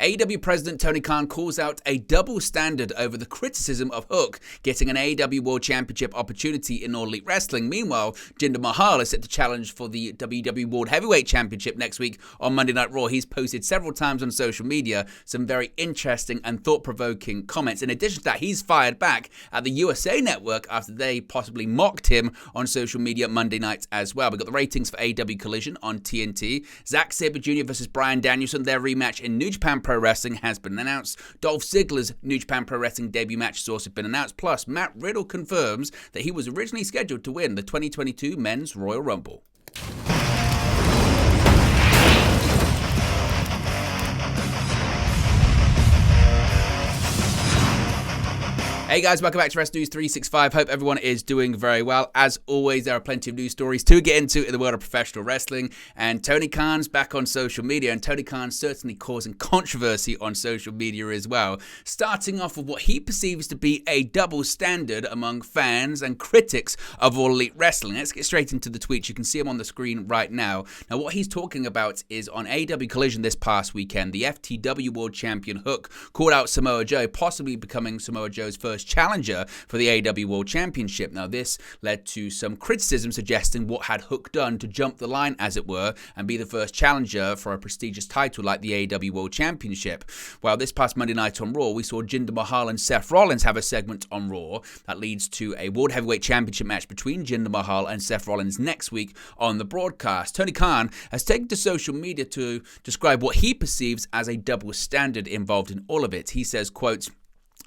AEW President Tony Khan calls out a double standard over the criticism of Hook getting an AEW World Championship opportunity in All Elite Wrestling. Meanwhile, Jinder Mahal is set to challenge for the WWE World Heavyweight Championship next week on Monday Night Raw. He's posted several times on social media some very interesting and thought-provoking comments. In addition to that, he's fired back at the USA Network after they possibly mocked him on social media Monday night as well. We've got the ratings for AEW Collision on TNT. Zack Sabre Jr. versus Bryan Danielson, their rematch in New Japan Pro Wrestling has been announced. Dolph Ziggler's New Japan Pro Wrestling debut match has also been announced. Plus, Matt Riddle confirms that he was originally scheduled to win the 2022 Men's Royal Rumble. Hey guys, welcome back to Wrestling News 365. Hope everyone is doing very well. As always, there are plenty of news stories to get into in the world of professional wrestling. And Tony Khan's back on social media, and Tony Khan's certainly causing controversy on social media as well. Starting off with what he perceives to be a double standard among fans and critics of All Elite Wrestling. Let's get straight into the tweets. You can see them on the screen right now. Now, what he's talking about is on AEW Collision this past weekend, the FTW World Champion Hook called out Samoa Joe, possibly becoming Samoa Joe's first challenger for the AEW World Championship. Now, this led to some criticism suggesting what had Hook done to jump the line, as it were, and be the first challenger for a prestigious title like the AEW World Championship. Well, this past Monday night on Raw, we saw Jinder Mahal and Seth Rollins have a segment on Raw that leads to a World Heavyweight Championship match between Jinder Mahal and Seth Rollins next week on the broadcast. Tony Khan has taken to social media to describe what he perceives as a double standard involved in all of it. He says, quote,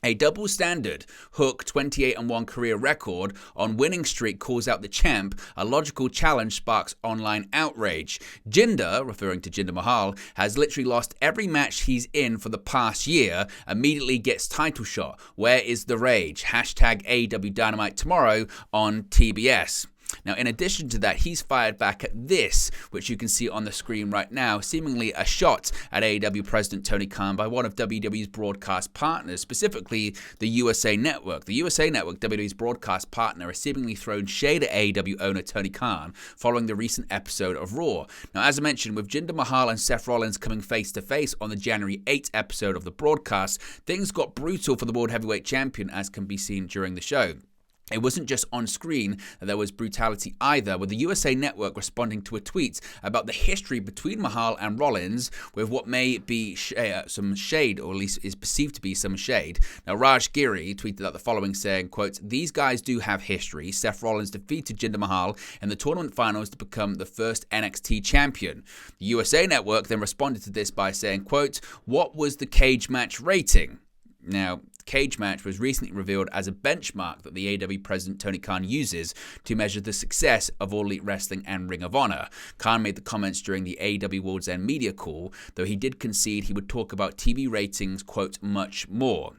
"A double standard. Hook 28-1 career record on winning streak calls out the champ. A logical challenge sparks online outrage. Jinder," referring to Jinder Mahal, "has literally lost every match he's in for the past year. Immediately gets title shot. Where is the rage? Hashtag AEW Dynamite tomorrow on TBS." Now, in addition to that, he's fired back at this, which you can see on the screen right now, seemingly a shot at AEW President Tony Khan by one of WWE's broadcast partners, specifically the USA Network. The USA Network, WWE's broadcast partner, has seemingly thrown shade at AEW owner Tony Khan following the recent episode of Raw. Now, as I mentioned, with Jinder Mahal and Seth Rollins coming face-to-face on the January 8th episode of the broadcast, things got brutal for the World Heavyweight Champion, as can be seen during the show. It wasn't just on screen that there was brutality either, with the USA Network responding to a tweet about the history between Mahal and Rollins with what may be some shade, or at least is perceived to be some shade. Now, Raj Giri tweeted out the following saying, quote, "These guys do have history. Seth Rollins defeated Jinder Mahal in the tournament finals to become the first NXT champion." The USA Network then responded to this by saying, quote, "What was the cage match rating?" Now, cage match was recently revealed as a benchmark that the AEW president Tony Khan uses to measure the success of All Elite Wrestling and Ring of Honor. Khan made the comments during the AEW World's End media call, though he did concede he would talk about TV ratings, quote, "much more."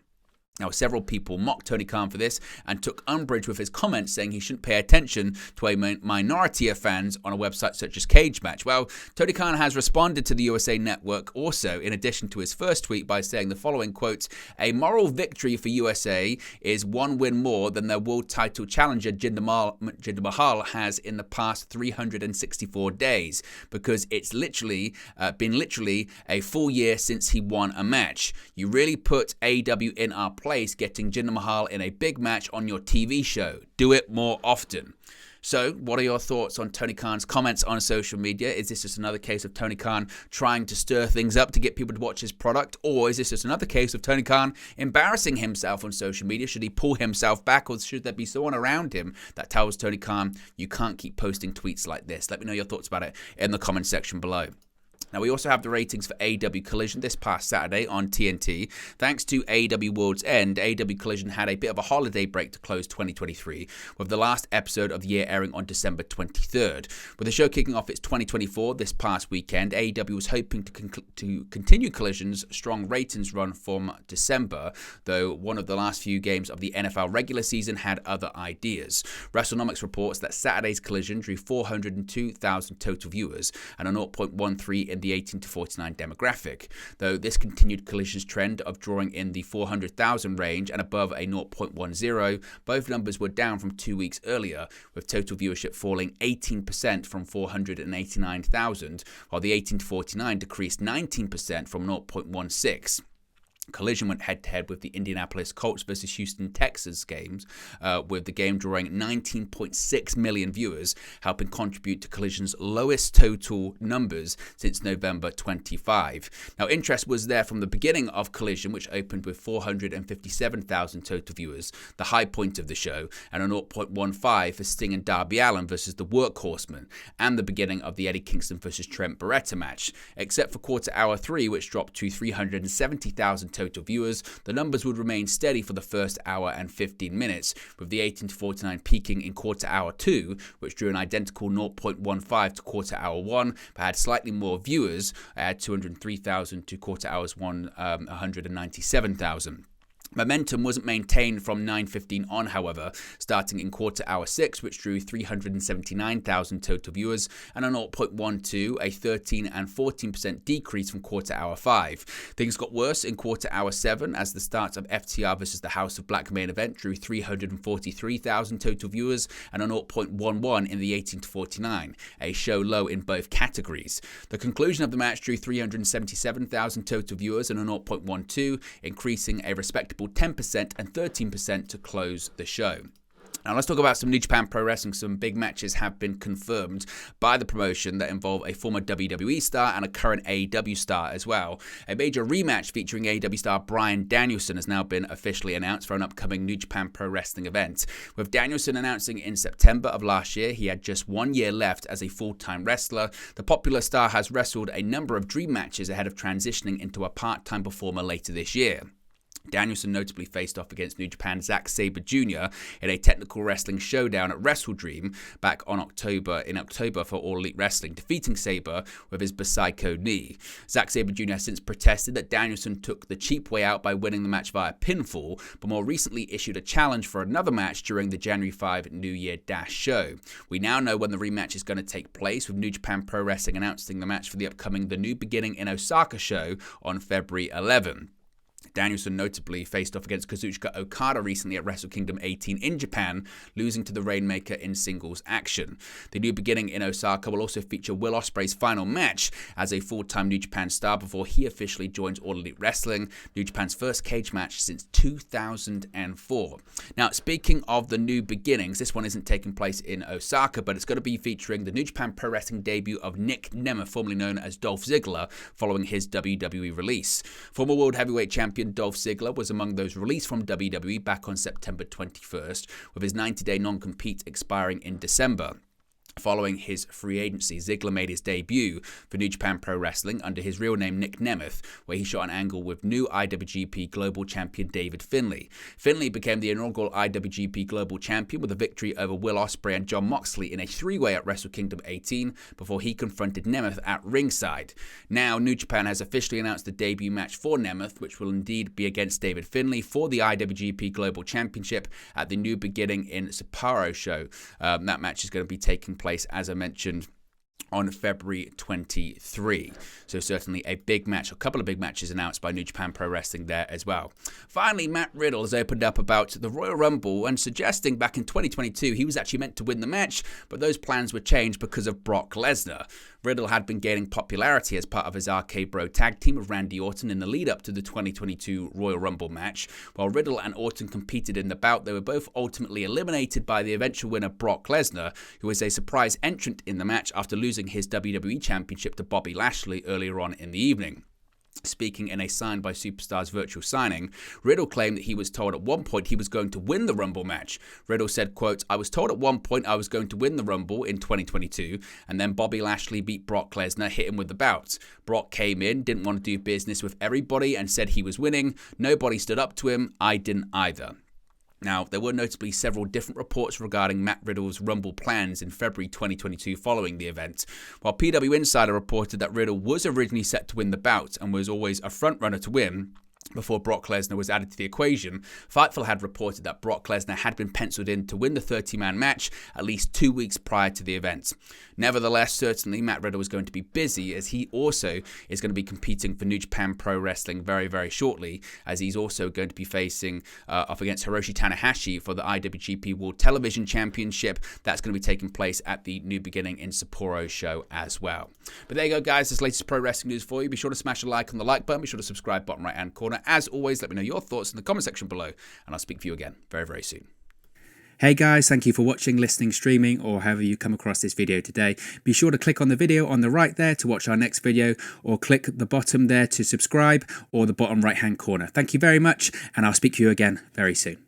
Now, several people mocked Tony Khan for this and took umbrage with his comments, saying he shouldn't pay attention to a minority of fans on a website such as Cage Match. Well, Tony Khan has responded to the USA Network also, in addition to his first tweet, by saying the following, quote, "A moral victory for USA is one win more than their world title challenger Jinder Mahal has in the past 364 days, because it's been literally a full year since he won a match. You really put AEW in our place getting Jinder Mahal in a big match on your TV show. Do it more often." So, what are your thoughts on Tony Khan's comments on social media? Is this just another case of Tony Khan trying to stir things up to get people to watch his product? Or is this just another case of Tony Khan embarrassing himself on social media? Should he pull himself back, or should there be someone around him that tells Tony Khan, you can't keep posting tweets like this? Let me know your thoughts about it in the comment section below. Now, we also have the ratings for AEW Collision this past Saturday on TNT. Thanks to AEW World's End, AEW Collision had a bit of a holiday break to close 2023, with the last episode of the year airing on December 23rd. With the show kicking off its 2024 this past weekend, AEW was hoping to continue Collision's strong ratings run from December, though one of the last few games of the NFL regular season had other ideas. WrestleNomics reports that Saturday's Collision drew 402,000 total viewers and a 0.13 in the 18 to 49 demographic, though this continued Collision's trend of drawing in the 400,000 range and above a 0.10, both numbers were down from 2 weeks earlier, with total viewership falling 18% from 489,000, while the 18 to 49 decreased 19% from 0.16. Collision went head-to-head with the Indianapolis Colts versus Houston Texans games, with the game drawing 19.6 million viewers, helping contribute to Collision's lowest total numbers since November 25. Now, interest was there from the beginning of Collision, which opened with 457,000 total viewers, the high point of the show, and a 0.15 for Sting and Darby Allin versus the Workhorsemen, and the beginning of the Eddie Kingston versus Trent Beretta match, except for quarter hour 3, which dropped to 370,000 total viewers. The numbers would remain steady for the first hour and 15 minutes, with the 18 to 49 peaking in quarter hour 2, which drew an identical 0.15 to quarter hour 1, but had slightly more viewers, at 203,000 to quarter hours 1, 197,000. Momentum wasn't maintained from 9:15 on, however, starting in quarter hour 6, which drew 379,000 total viewers, and a 0.12, a 13 and 14% decrease from quarter hour 5. Things got worse in quarter hour 7, as the start of FTR versus the House of Black main event drew 343,000 total viewers, and a 0.11 in the 18 to 49, a show low in both categories. The conclusion of the match drew 377,000 total viewers and a 0.12, increasing a respectable 10% and 13% to close the show. Now let's talk about some New Japan Pro Wrestling. Some big matches have been confirmed by the promotion that involve a former WWE star and a current AEW star as well. A major rematch featuring AEW star Bryan Danielson has now been officially announced for an upcoming New Japan Pro Wrestling event. With Danielson announcing in September of last year, he had just 1 year left as a full-time wrestler. The popular star has wrestled a number of dream matches ahead of transitioning into a part-time performer later this year. Danielson notably faced off against New Japan's Zack Sabre Jr. in a technical wrestling showdown at Wrestle Dream back in October for All Elite Wrestling, defeating Sabre with his Psycho knee. Zack Sabre Jr. has since protested that Danielson took the cheap way out by winning the match via pinfall, but more recently issued a challenge for another match during the January 5 New Year Dash show. We now know when the rematch is going to take place, with New Japan Pro Wrestling announcing the match for the upcoming The New Beginning in Osaka show on February 11. Danielson notably faced off against Kazuchika Okada recently at Wrestle Kingdom 18 in Japan, losing to the Rainmaker in singles action. The New Beginning in Osaka will also feature Will Ospreay's final match as a full-time New Japan star before he officially joins All Elite Wrestling, New Japan's first cage match since 2004. Now, speaking of the New Beginnings, this one isn't taking place in Osaka, but it's going to be featuring the New Japan Pro Wrestling debut of Nick Nemeth, formerly known as Dolph Ziggler, following his WWE release. Former World Heavyweight Champion Dolph Ziggler was among those released from WWE back on September 21st, with his 90-day non-compete expiring in December. Following his free agency, Ziggler made his debut for New Japan Pro Wrestling under his real name Nick Nemeth, where he shot an angle with new IWGP Global Champion David Finlay. Finlay became the inaugural IWGP Global Champion with a victory over Will Ospreay and Jon Moxley in a three-way at Wrestle Kingdom 18 before he confronted Nemeth at ringside. Now, New Japan has officially announced the debut match for Nemeth, which will indeed be against David Finlay for the IWGP Global Championship at the New Beginning in Sapporo show. That match is going to be taking place, as I mentioned, on February 23. So certainly a big match, a couple of big matches announced by New Japan Pro Wrestling there as well. Finally, Matt Riddle has opened up about the Royal Rumble and suggesting back in 2022 he was actually meant to win the match, but those plans were changed because of Brock Lesnar. Riddle had been gaining popularity as part of his RK Bro tag team with Randy Orton in the lead-up to the 2022 Royal Rumble match. While Riddle and Orton competed in the bout, they were both ultimately eliminated by the eventual winner Brock Lesnar, who was a surprise entrant in the match after losing his WWE Championship to Bobby Lashley earlier on in the evening. Speaking in a Signed by Superstars virtual signing, Riddle claimed that he was told at one point he was going to win the Rumble match. Riddle said, quote, "I was told at one point I was going to win the Rumble in 2022, and then Bobby Lashley beat Brock Lesnar, hit him with the bout. Brock came in, didn't want to do business with everybody, and said he was winning. Nobody stood up to him. I didn't either." Now, there were notably several different reports regarding Matt Riddle's Rumble plans in February 2022 following the event. While PW Insider reported that Riddle was originally set to win the bout and was always a front-runner to win, before Brock Lesnar was added to the equation, Fightful had reported that Brock Lesnar had been penciled in to win the 30-man match at least 2 weeks prior to the event. Nevertheless, certainly Matt Riddle was going to be busy, as he also is going to be competing for New Japan Pro Wrestling very, very shortly, as he's also going to be facing off against Hiroshi Tanahashi for the IWGP World Television Championship. That's going to be taking place at the New Beginning in Sapporo show as well. But there you go, guys. This latest pro wrestling news for you. Be sure to smash a like on the like button. Be sure to subscribe bottom right-hand corner. As always, let me know your thoughts in the comment section below, and I'll speak to you again very, very soon. Hey guys, thank you for watching, listening, streaming, or however you come across this video today. Be sure to click on the video on the right there to watch our next video, or click the bottom there to subscribe, or the bottom right hand corner. Thank you very much, and I'll speak to you again very soon.